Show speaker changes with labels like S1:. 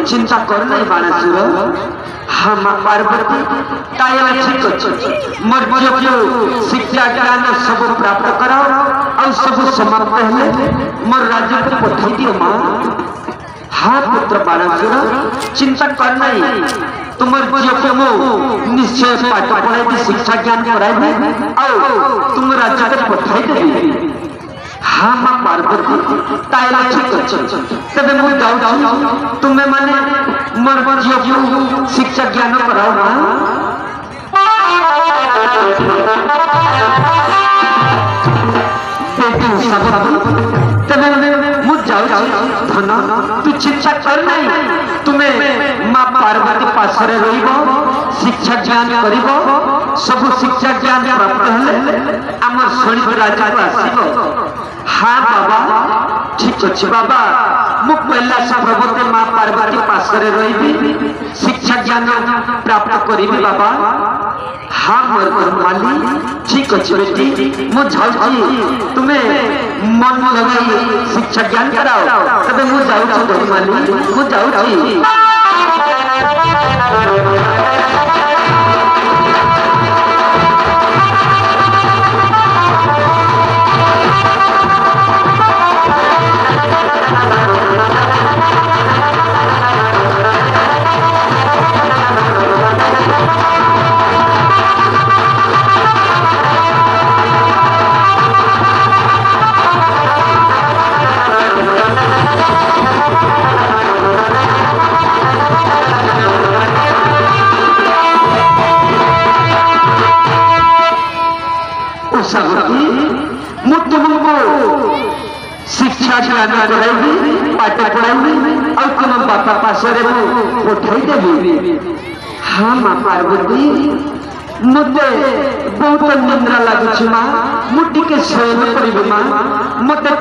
S1: चिंता कर नहीं बाणासुर हम पार्वती मोर शिक्षा ज्ञान सब प्राप्त कराओ और सब समाप्त है मोर राज्य को पठाई दियो माँ। हाँ पुत्र बाणासुर चिंता कर नहीं तुम निश्चय पाठ पढ़ाई शिक्षा ज्ञान कराई और तुम राज्य को पठाई देवी। हाँ माँ पार्वती ताइला ठीक तबे मु जाऊ तुम्हें माने मोर शिक्षा ज्ञान कराओ माँ। तबे मु जाऊ धन तू चिंता कर नहीं तुम्हें माँ पार्वती पास रही शिक्षा ज्ञान कर सब शिक्षा ज्ञान प्राप्त है आम शनि राजा को आसब। हाँ बाबा ठीक अच्छे बाबा मु पहला प्रभुते माँ पार्वती पास रही शिक्षा ज्ञान प्राप्त करी बाबा। हाँ मोर माली ठीक अच्छे बेटी मु जाऊ तुम्हें मन लगाई शिक्षा ज्ञान कराओ तबे मु जाऊ माली मु जाऊ। ज्ञान कराइबी पाठ पढ़ाइबी और तुम बापा पासरे पठाई देबी। हाँ माँ पार्वती मते बहुत निंद्रा लागुछि माँ मु टिके शयन करिबी माँ मते